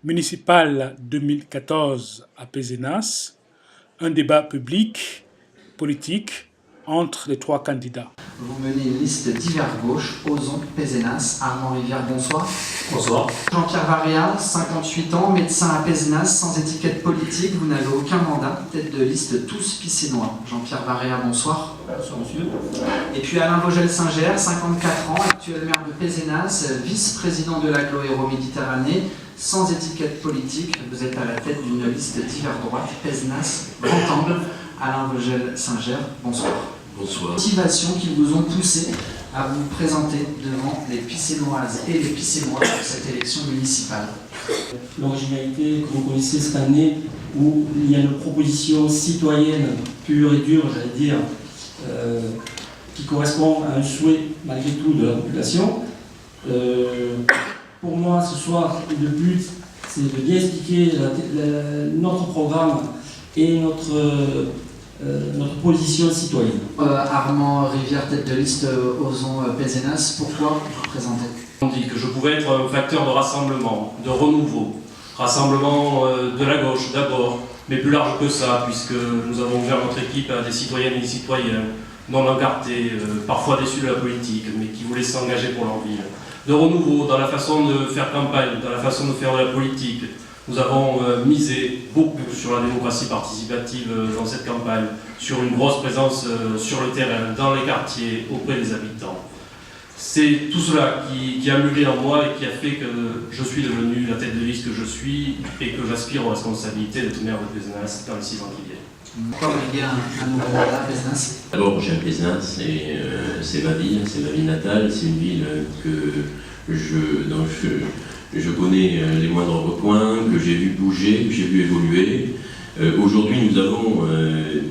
municipales 2014 à Pézenas, un débat public, politique, entre les trois candidats. Vous menez une liste divers gauche, Ozon, Pézenas, Armand Rivière, bonsoir. Bonsoir. Jean-Pierre Varrea, 58 ans, médecin à Pézenas, sans étiquette politique, vous n'avez aucun mandat, tête de liste tous Piscinois. Jean-Pierre Varrea, bonsoir. Bonsoir monsieur. Et puis Alain Vogel-Singer, 54 ans, actuel maire de Pézenas, vice-président de l'Aglo-Euro-Méditerranée, sans étiquette politique, vous êtes à la tête d'une liste divers droite, Pézenas, Grand Angle. Alain Vogel-Singer, bonsoir. Bonsoir. Motivations qui vous ont poussé à vous présenter devant les Piscinoises et les Piscinois pour cette élection municipale. L'originalité que vous connaissez cette année, où il y a une proposition citoyenne pure et dure, j'allais dire, qui correspond à un souhait malgré tout de la population. Pour moi, ce soir, le but, c'est de bien expliquer notre programme et notre position citoyenne. Armand Rivière, tête de liste Ozon Pézenas, pourquoi vous présentez? On dit que je pouvais être un facteur de rassemblement, de renouveau. Rassemblement de la gauche d'abord, mais plus large que ça, puisque nous avons ouvert notre équipe à des citoyennes et des citoyens non encartés, parfois déçus de la politique, mais qui voulaient s'engager pour leur ville. De renouveau dans la façon de faire campagne, dans la façon de faire de la politique. Nous avons misé beaucoup sur la démocratie participative dans cette campagne, sur une grosse présence sur le terrain, dans les quartiers, auprès des habitants. C'est tout cela qui a mûri en moi et qui a fait que je suis devenu la tête de liste que je suis et que j'aspire aux responsabilités d'être maire de Pézenas dans les 6 ans qui viennent. Pourquoi vous briguez un nouveau mandat à Pézenas? D'abord, j'aime Pézenas, c'est ma ville natale, c'est une ville dont je connais les moindres recoins, que j'ai vu bouger, que j'ai vu évoluer. Aujourd'hui, nous avons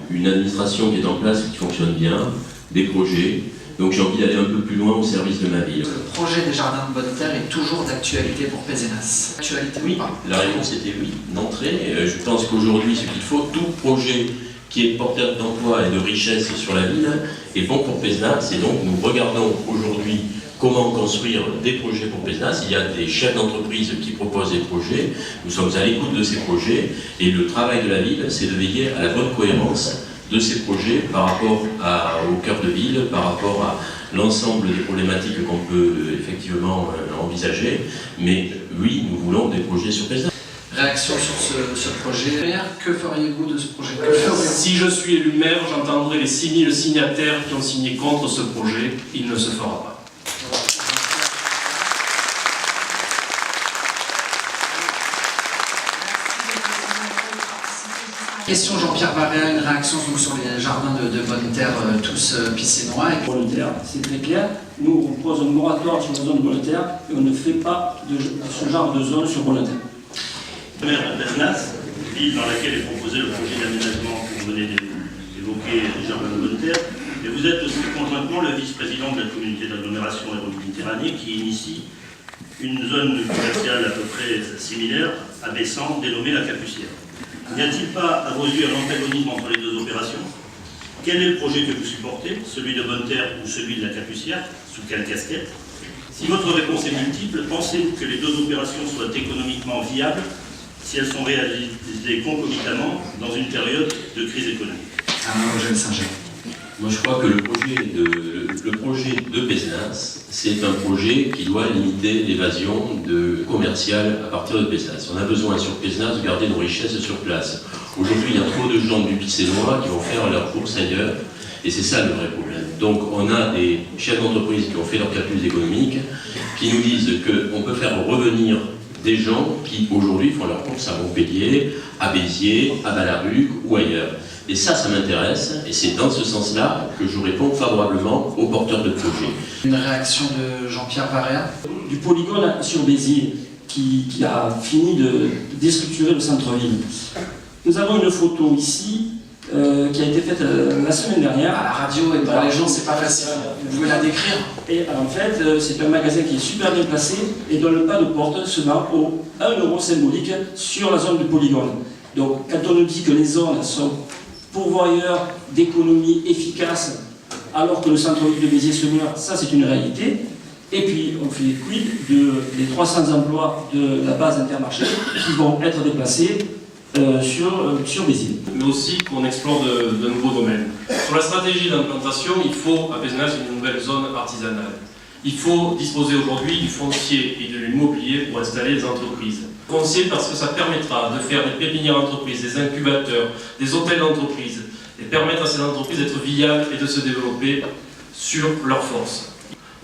une administration qui est en place, qui fonctionne bien, des projets. Donc j'ai envie d'aller un peu plus loin au service de ma ville. Le projet des Jardins de Bonne Terre est toujours d'actualité pour Pézenas. Actualité oui, ou pas? La réponse était oui, d'entrée. Je pense qu'aujourd'hui, ce qu'il faut, tout projet qui est porteur d'emploi et de richesse sur la ville est bon pour Pézenas. Et donc nous regardons aujourd'hui comment construire des projets pour Pézenas. Il y a des chefs d'entreprise qui proposent des projets. Nous sommes à l'écoute de ces projets. Et le travail de la ville, c'est de veiller à la bonne cohérence de ces projets par rapport au cœur de ville, par rapport à l'ensemble des problématiques qu'on peut effectivement envisager. Mais oui, nous voulons des projets sur Pézenas. Réaction sur ce projet. Que feriez-vous de ce projet? Si je suis élu maire, j'entendrai les 6000 signataires qui ont signé contre ce projet. Il ne se fera pas. Question Jean-Pierre Varrea, une réaction donc sur les jardins de Bonne Terre, tous Piscinois. Bonne Terre, c'est très clair. Nous, on pose un moratoire sur la zone de Bonne Terre et on ne fait pas de ce genre de zone sur Bonne Terre. Maire de Pézenas, ville dans laquelle est proposé le projet d'aménagement que vous venez d'évoquer, les jardins de Bonne Terre, et vous êtes aussi conjointement le vice-président de la communauté d'agglomération Euro-Méditerranée qui initie une zone commerciale à peu près similaire à Bessan, dénommée la Capucière. N'y a-t-il pas, à vos yeux, un antagonisme entre les deux opérations? Quel est le projet que vous supportez, celui de Bonne Terre ou celui de la Capucière? Sous quelle casquette? Si votre réponse est multiple, pensez-vous que les deux opérations soient économiquement viables si elles sont réalisées concomitamment dans une période de crise économique? Alain Vogel-Singer. Moi, je crois que le projet de Pézenas, c'est un projet qui doit limiter l'évasion commerciale à partir de Pézenas. On a besoin sur Pézenas de garder nos richesses sur place. Aujourd'hui, il y a trop de gens du Piscinois qui vont faire leurs courses ailleurs, et c'est ça le vrai problème. Donc, on a des chefs d'entreprise qui ont fait leur calcul économique, qui nous disent qu'on peut faire revenir des gens qui, aujourd'hui, font leurs courses à Montpellier, à Béziers, à Ballaruc ou ailleurs. Et ça m'intéresse, et c'est dans ce sens-là que je réponds favorablement aux porteurs de projets. Une réaction de Jean-Pierre Varrea? Du polygone sur Béziers, qui a fini de déstructurer le centre-ville. Nous avons une photo ici, qui a été faite la semaine dernière. À la radio et pour les gens, c'est pas facile. Vous pouvez la décrire? Et en fait, c'est un magasin qui est super bien placé et dont le pas de porte se vend au 1 € symbolique sur la zone du polygone. Donc, quand on nous dit que les zones sont pourvoyeurs d'économie efficace alors que le centre-ville de Béziers se meurt, ça c'est une réalité. Et puis, on fait quid des 300 emplois de la base Intermarché qui vont être déplacés sur Béziers. Mais aussi qu'on explore de nouveaux domaines. Sur la stratégie d'implantation, il faut à Pézenas une nouvelle zone artisanale. Il faut disposer aujourd'hui du foncier et de l'immobilier pour installer des entreprises. Foncier parce que ça permettra de faire des pépinières d'entreprise, des incubateurs, des hôtels d'entreprise, et permettre à ces entreprises d'être viables et de se développer sur leurs forces.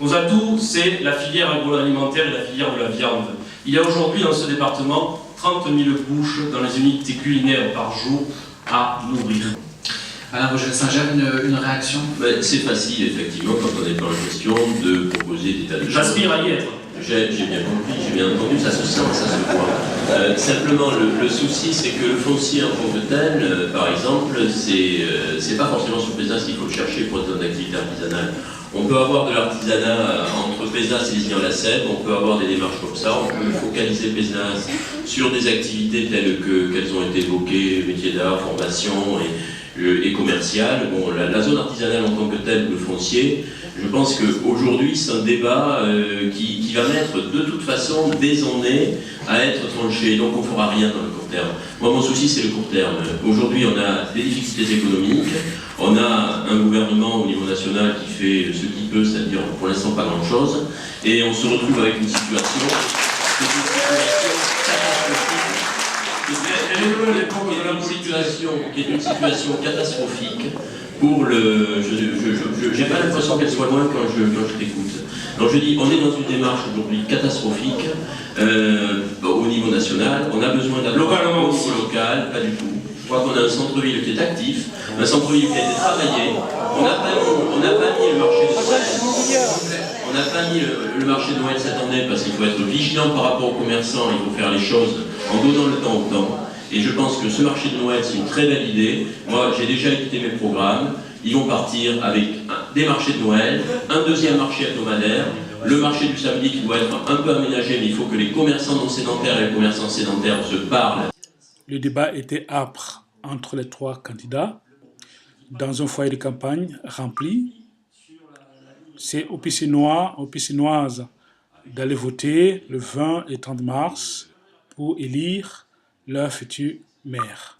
Nos atouts, c'est la filière agroalimentaire et la filière de la viande. Il y a aujourd'hui dans ce département 30 000 bouches dans les unités culinaires par jour à nourrir. Alain Vogel-Singer, une réaction? C'est facile, effectivement, quand on est dans la question de proposer des tas de choses. J'aspire à y être. J'ai bien compris, j'ai bien entendu, ça se sent, ça se voit. Simplement, le souci, c'est que le foncier en tant que tel, par exemple, c'est pas forcément sur Pézenas qu'il faut le chercher pour être dans l'activité artisanale. On peut avoir de l'artisanat entre Pézenas et Lézignan-la-Cèbe, on peut avoir des démarches comme ça, on peut focaliser Pézenas sur des activités telles qu'elles ont été évoquées, métiers d'art, formation et commercial. Bon, la zone artisanale en tant que telle, le foncier, je pense qu'aujourd'hui c'est un débat qui va mettre de toute façon dès on est à être tranché, donc on ne fera rien dans le court terme. Moi mon souci c'est le court terme. Aujourd'hui on a des difficultés économiques, on a un gouvernement au niveau national qui fait ce qu'il peut, c'est-à-dire pour l'instant pas grand-chose, et on se retrouve avec une situation qui est une situation catastrophique pour le... J'ai pas l'impression qu'elle soit loin quand je t'écoute. Donc je dis, on est dans une démarche aujourd'hui catastrophique au niveau national, on a besoin d'avoir au niveau local, pas du tout. Je crois qu'on a un centre-ville qui est actif, un centre-ville qui a été travaillé, on n'a pas mis le marché de Noël. On n'a pas mis le marché de Noël cette année parce qu'il faut être vigilant par rapport aux commerçants, il faut faire les choses en donnant le temps au temps. Et je pense que ce marché de Noël, c'est une très belle idée. Moi, j'ai déjà écouté mes programmes. Ils vont partir avec des marchés de Noël, un deuxième marché hebdomadaire, le marché du samedi qui doit être un peu aménagé, mais il faut que les commerçants non sédentaires et les commerçants sédentaires se parlent. Le débat était âpre entre les trois candidats. Dans un foyer de campagne rempli, c'est aux Pécinoises d'aller voter le 20 et 30 mars pour élire leur futur maire.